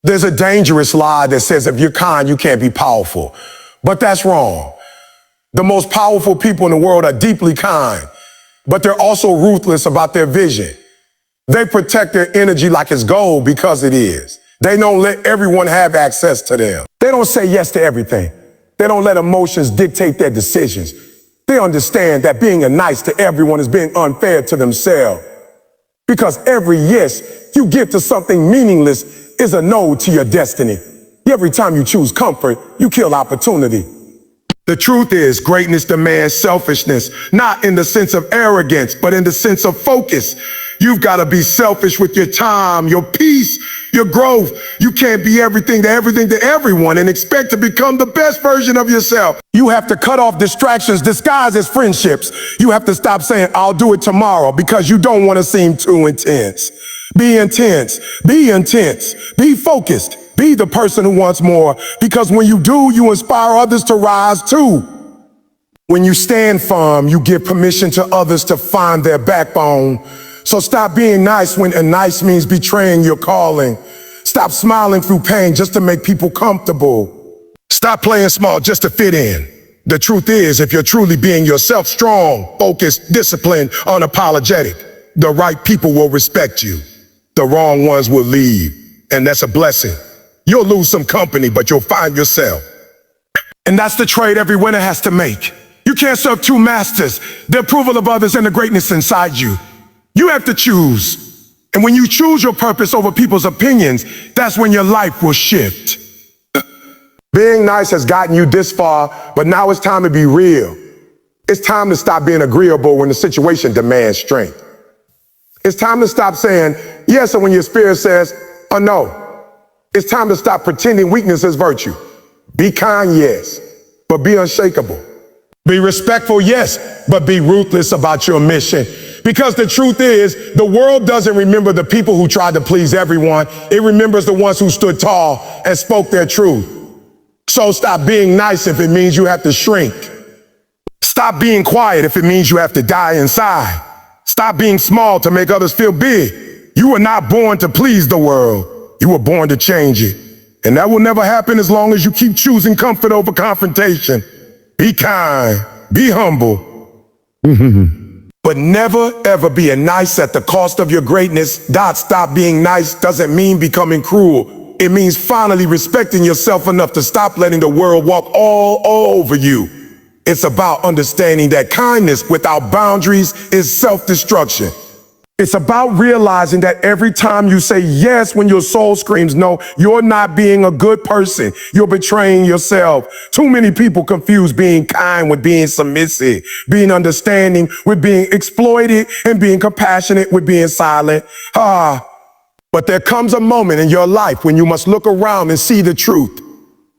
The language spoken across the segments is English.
There's a dangerous lie that says if you're kind, you can't be powerful. But that's wrong. The most powerful people in the world are deeply kind, but they're also ruthless about their vision. They protect their energy like it's gold because it is. They don't let everyone have access to them. They don't say yes to everything. They don't let emotions dictate their decisions. They understand that being nice to everyone is being unfair to themselves. Because every yes you give to something meaningless is a no to your destiny. Every time you choose comfort, you kill opportunity. The truth is, greatness demands selfishness, not in the sense of arrogance, but in the sense of focus. You've got to be selfish with your time, your peace, your growth. You can't be everything to everyone and expect to become the best version of yourself. You have to cut off distractions disguised as friendships. You have to stop saying, I'll do it tomorrow, because you don't want to seem too intense. Be intense. Be intense. Be focused. Be the person who wants more, because when you do, you inspire others to rise too. When you stand firm, you give permission to others to find their backbone. So stop being nice when nice means betraying your calling. Stop smiling through pain just to make people comfortable. Stop playing small just to fit in. The truth is, if you're truly being yourself, strong, focused, disciplined, unapologetic, the right people will respect you. The wrong ones will leave, and that's a blessing. You'll lose some company, but you'll find yourself. And that's the trade every winner has to make. You can't serve two masters, the approval of others and the greatness inside you. You have to choose. And when you choose your purpose over people's opinions, that's when your life will shift. Being nice has gotten you this far, but now it's time to be real. It's time to stop being agreeable when the situation demands strength. It's time to stop saying yes when your spirit says, oh no. It's time to stop pretending weakness is virtue. Be kind, yes, but be unshakable. Be respectful, yes, but be ruthless about your mission. Because the truth is, the world doesn't remember the people who tried to please everyone. It remembers the ones who stood tall and spoke their truth. So stop being nice if it means you have to shrink. Stop being quiet if it means you have to die inside. Stop being small to make others feel big. You were not born to please the world. You were born to change it. And that will never happen as long as you keep choosing comfort over confrontation. Be kind, be humble, but never ever being nice at the cost of your greatness. Stop being nice doesn't mean becoming cruel. It means finally respecting yourself enough to stop letting the world walk all over you. It's about understanding that kindness without boundaries is self-destruction. It's about realizing that every time you say yes when your soul screams no, you're not being a good person. You're betraying yourself. Too many people confuse being kind with being submissive, being understanding with being exploited, and being compassionate with being silent. But there comes a moment in your life when you must look around and see the truth.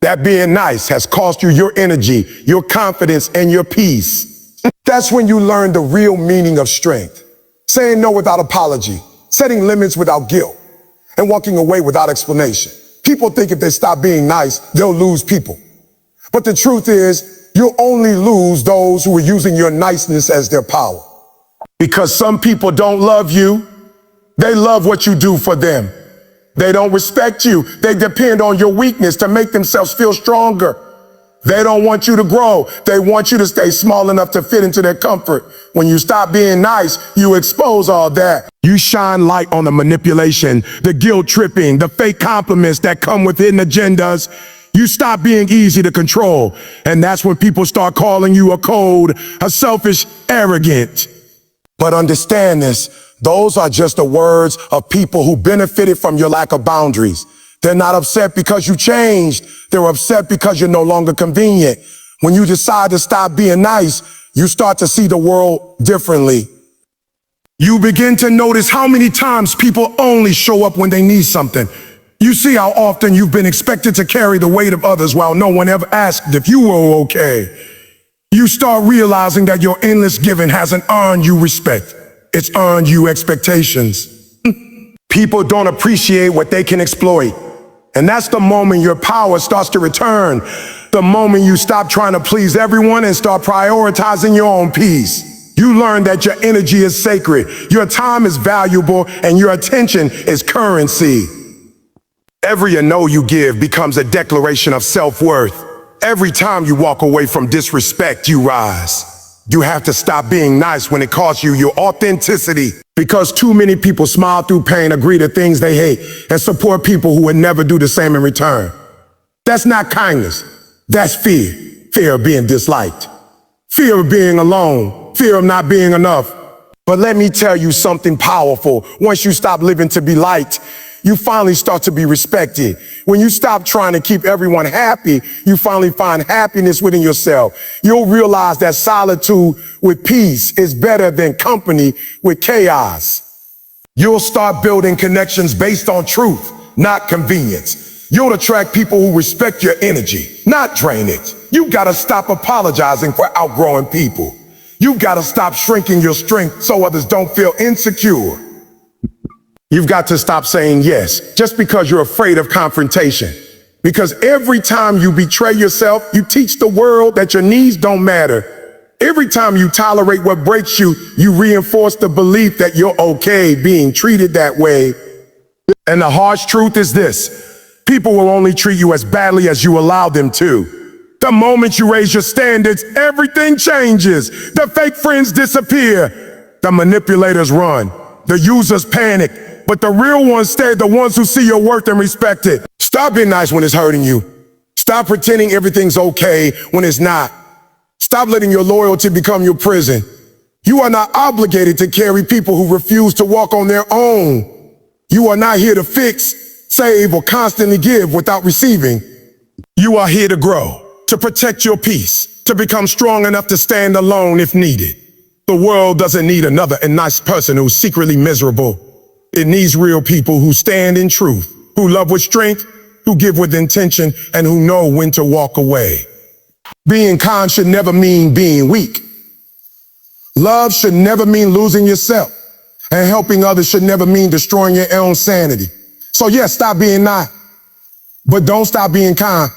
That being nice has cost you your energy, your confidence, and your peace. That's when you learn the real meaning of strength. Saying no without apology, setting limits without guilt, and walking away without explanation. People think if they stop being nice, they'll lose people. But the truth is, you'll only lose those who are using your niceness as their power. Because some people don't love you, they love what you do for them. They don't respect you. They depend on your weakness to make themselves feel stronger. They don't want you to grow. They want you to stay small enough to fit into their comfort. When you stop being nice, you expose all that. You shine light on the manipulation, the guilt tripping, the fake compliments that come with hidden agendas. You stop being easy to control. And that's when people start calling you a cold, a selfish, arrogant. But understand this, those are just the words of people who benefited from your lack of boundaries. They're not upset because you changed. They're upset because you're no longer convenient. When you decide to stop being nice, you start to see the world differently. You begin to notice how many times people only show up when they need something. You see how often you've been expected to carry the weight of others while no one ever asked if you were okay. You start realizing that your endless giving hasn't earned you respect. It's earned you expectations. People don't appreciate what they can exploit. And that's the moment your power starts to return. The moment you stop trying to please everyone and start prioritizing your own peace. You learn that your energy is sacred, your time is valuable, and your attention is currency. Every no you give becomes a declaration of self-worth. Every time you walk away from disrespect, you rise. You have to stop being nice when it costs you your authenticity. Because too many people smile through pain, agree to things they hate, and support people who would never do the same in return. That's not kindness. That's fear. Fear of being disliked. Fear of being alone. Fear of not being enough. But let me tell you something powerful. Once you stop living to be liked, you finally start to be respected. When you stop trying to keep everyone happy, you finally find happiness within yourself. You'll realize that solitude with peace is better than company with chaos. You'll start building connections based on truth, not convenience. You'll attract people who respect your energy, not drain it. You gotta stop apologizing for outgrowing people. You've gotta stop shrinking your strength so others don't feel insecure. You've got to stop saying yes just because you're afraid of confrontation. Because every time you betray yourself, you teach the world that your needs don't matter. Every time you tolerate what breaks you, you reinforce the belief that you're okay being treated that way. And the harsh truth is this: people will only treat you as badly as you allow them to. The moment you raise your standards, everything changes. The fake friends disappear. The manipulators run. The users panic. But the real ones stay, the ones who see your worth and respect it. Stop being nice when it's hurting you. Stop pretending everything's okay when it's not. Stop letting your loyalty become your prison. You are not obligated to carry people who refuse to walk on their own. You are not here to fix, save, or constantly give without receiving. You are here to grow, to protect your peace, to become strong enough to stand alone if needed. The world doesn't need another nice person who's secretly miserable. It needs real people who stand in truth, who love with strength, who give with intention, and who know when to walk away. Being kind should never mean being weak. Love should never mean losing yourself. And helping others should never mean destroying your own sanity. So yes, stop being nice, but don't stop being kind.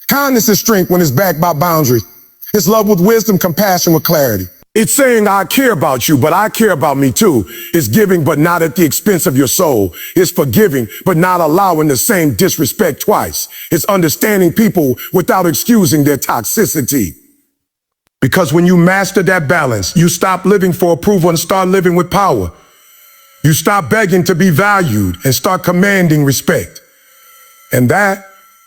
Kindness is strength when it's backed by boundaries. It's love with wisdom, compassion with clarity. It's saying I care about you, but I care about me too. It's giving, but not at the expense of your soul. It's forgiving, but not allowing the same disrespect twice. It's understanding people without excusing their toxicity. Because when you master that balance, you stop living for approval and start living with power. You stop begging to be valued and start commanding respect. And that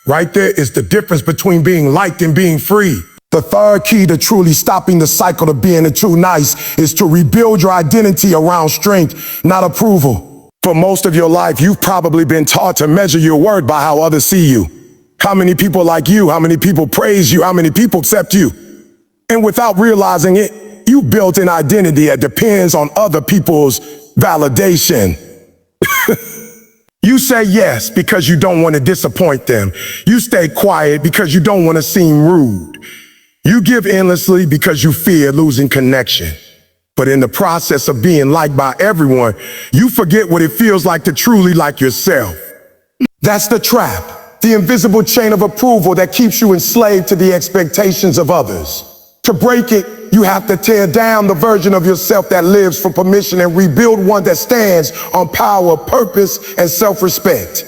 right there is the difference between being liked and being free. The third key to truly stopping the cycle of being a true nice is to rebuild your identity around strength, not approval. For most of your life, you've probably been taught to measure your worth by how others see you. How many people like you, how many people praise you, how many people accept you. And without realizing it, you built an identity that depends on other people's validation. You say yes because you don't want to disappoint them. You stay quiet because you don't want to seem rude. You give endlessly because you fear losing connection. But in the process of being liked by everyone, you forget what it feels like to truly like yourself. That's the trap, the invisible chain of approval that keeps you enslaved to the expectations of others. To break it, you have to tear down the version of yourself that lives for permission and rebuild one that stands on power, purpose, and self-respect.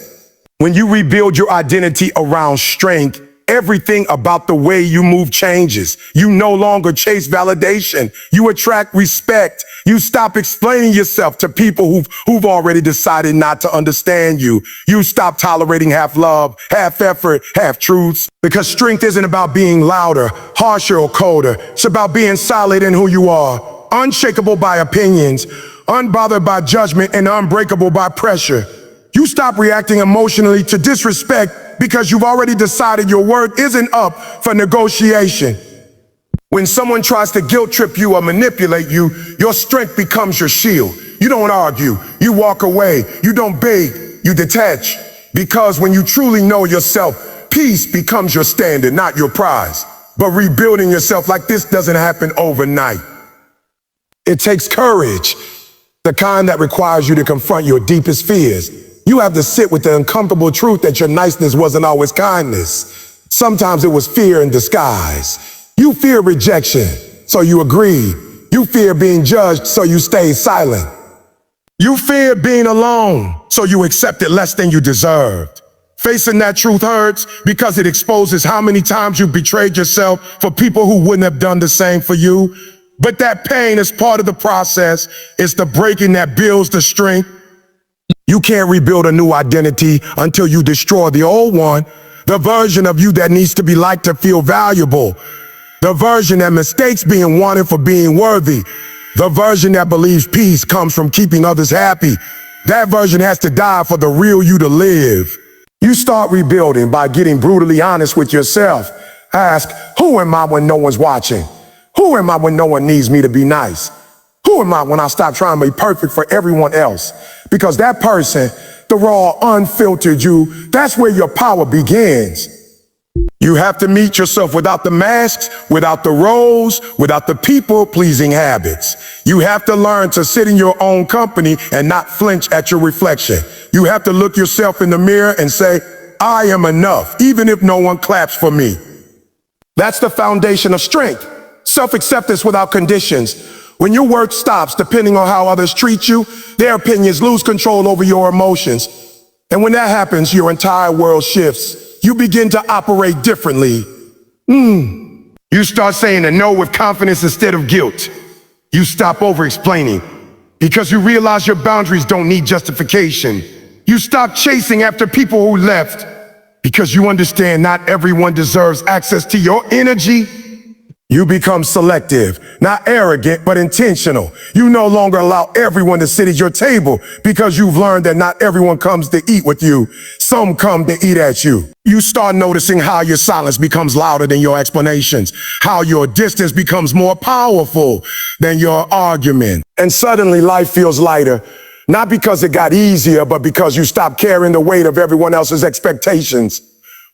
When you rebuild your identity around strength, everything about the way you move changes. You no longer chase validation. You attract respect. You stop explaining yourself to people who've already decided not to understand you. You stop tolerating half love, half effort, half truths. Because strength isn't about being louder, harsher, or colder. It's about being solid in who you are, unshakable by opinions, unbothered by judgment, and unbreakable by pressure. You stop reacting emotionally to disrespect because you've already decided your word isn't up for negotiation. When someone tries to guilt trip you or manipulate you, your strength becomes your shield. You don't argue, you walk away, you don't beg, you detach. Because when you truly know yourself, peace becomes your standard, not your prize. But rebuilding yourself like this doesn't happen overnight. It takes courage, the kind that requires you to confront your deepest fears. You have to sit with the uncomfortable truth that your niceness wasn't always kindness. Sometimes it was fear in disguise. You fear rejection, so you agreed. You fear being judged, so you stayed silent. You fear being alone, so you accepted less than you deserved. Facing that truth hurts because it exposes how many times you betrayed yourself for people who wouldn't have done the same for you. But that pain is part of the process. It's the breaking that builds the strength. You can't rebuild a new identity until you destroy the old one, the version of you that needs to be liked to feel valuable, the version that mistakes being wanted for being worthy, the version that believes peace comes from keeping others happy. That version has to die for the real you to live. You start rebuilding by getting brutally honest with yourself. Ask, who am I when no one's watching? Who am I when no one needs me to be nice? Who am I when I stop trying to be perfect for everyone else? Because that person, the raw, unfiltered you, that's where your power begins. You have to meet yourself without the masks, without the roles, without the people-pleasing habits. You have to learn to sit in your own company and not flinch at your reflection. You have to look yourself in the mirror and say, I am enough, even if no one claps for me. That's the foundation of strength. Self-acceptance without conditions. When your worth stops depending on how others treat you, their opinions lose control over your emotions. And when that happens, your entire world shifts. You begin to operate differently. You start saying a no with confidence instead of guilt. You stop over-explaining because you realize your boundaries don't need justification. You stop chasing after people who left because you understand not everyone deserves access to your energy. You become selective, not arrogant, but intentional. You no longer allow everyone to sit at your table because you've learned that not everyone comes to eat with you. Some come to eat at you. You start noticing how your silence becomes louder than your explanations, how your distance becomes more powerful than your argument. And suddenly life feels lighter, not because it got easier, but because you stop carrying the weight of everyone else's expectations.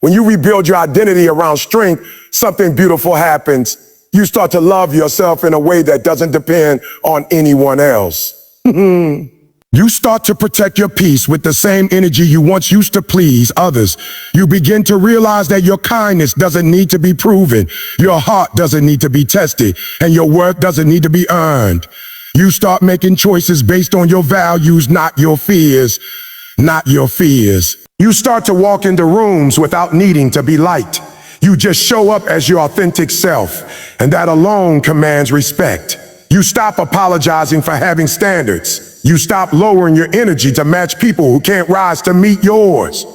When you rebuild your identity around strength, something beautiful happens. You start to love yourself in a way that doesn't depend on anyone else. You start to protect your peace with the same energy you once used to please others. You begin to realize that your kindness doesn't need to be proven, your heart doesn't need to be tested, and your worth doesn't need to be earned. You start making choices based on your values, not your fears. Not your fears. You start to walk into rooms without needing to be liked. You just show up as your authentic self, and that alone commands respect. You stop apologizing for having standards. You stop lowering your energy to match people who can't rise to meet yours.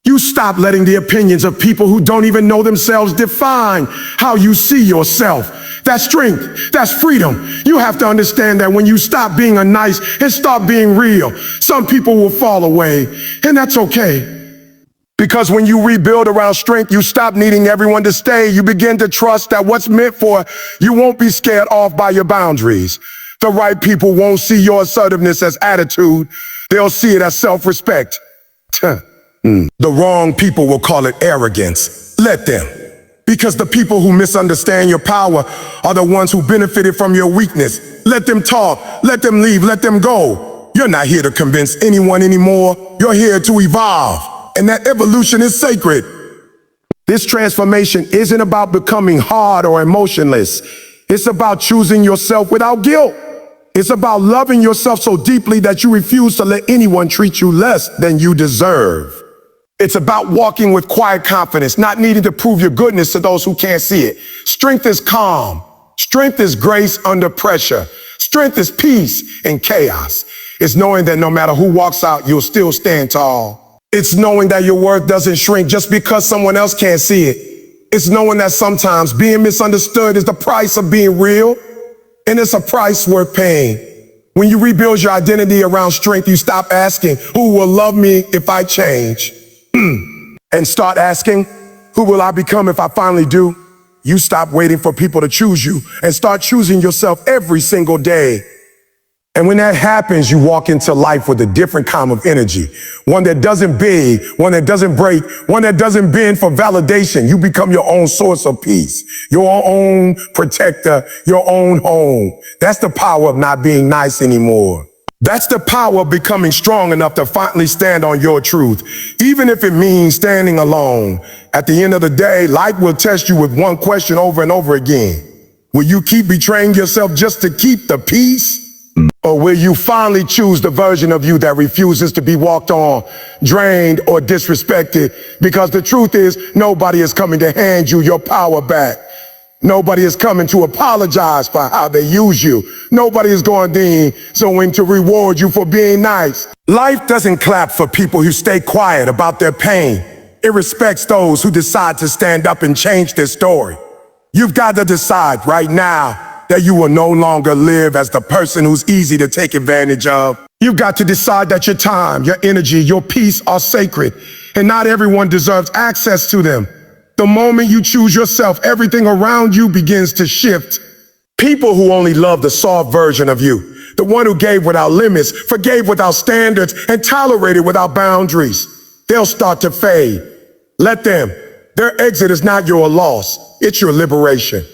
You stop letting the opinions of people who don't even know themselves define how you see yourself. That's strength. That's freedom. You have to understand that when you stop being a nice and start being real, some people will fall away, and that's okay. Because when you rebuild around strength, you stop needing everyone to stay. You begin to trust that what's meant for you won't be scared off by your boundaries. The right people won't see your assertiveness as attitude. They'll see it as self-respect. The wrong people will call it arrogance. Let them. Because the people who misunderstand your power are the ones who benefited from your weakness. Let them talk. Let them leave. Let them go. You're not here to convince anyone anymore. You're here to evolve. And that evolution is sacred. This transformation isn't about becoming hard or emotionless. It's about choosing yourself without guilt. It's about loving yourself so deeply that you refuse to let anyone treat you less than you deserve. It's about walking with quiet confidence, not needing to prove your goodness to those who can't see it. Strength is calm. Strength is grace under pressure. Strength is peace in chaos. It's knowing that no matter who walks out, you'll still stand tall. It's knowing that your worth doesn't shrink just because someone else can't see it. It's knowing that sometimes being misunderstood is the price of being real, and it's a price worth paying. When you rebuild your identity around strength, you stop asking, who will love me if I change? And start asking, who will I become if I finally do? You stop waiting for people to choose you and start choosing yourself every single day. And when that happens, you walk into life with a different kind of energy. One that doesn't beg, one that doesn't break, one that doesn't bend for validation. You become your own source of peace, your own protector, your own home. That's the power of not being nice anymore. That's the power of becoming strong enough to finally stand on your truth, even if it means standing alone. At the end of the day, life will test you with one question over and over again. Will you keep betraying yourself just to keep the peace? Or will you finally choose the version of you that refuses to be walked on, drained, or disrespected? Because the truth is, nobody is coming to hand you your power back. Nobody is coming to apologize for how they use you. Nobody is going to reward you for being nice. Life doesn't clap for people who stay quiet about their pain. It respects those who decide to stand up and change their story. You've got to decide right now that you will no longer live as the person who's easy to take advantage of. You've got to decide that your time, your energy, your peace are sacred, and not everyone deserves access to them. The moment you choose yourself, everything around you begins to shift. People who only love the soft version of you, the one who gave without limits, forgave without standards, and tolerated without boundaries, they'll start to fade. Let them. Their exit is not your loss, it's your liberation.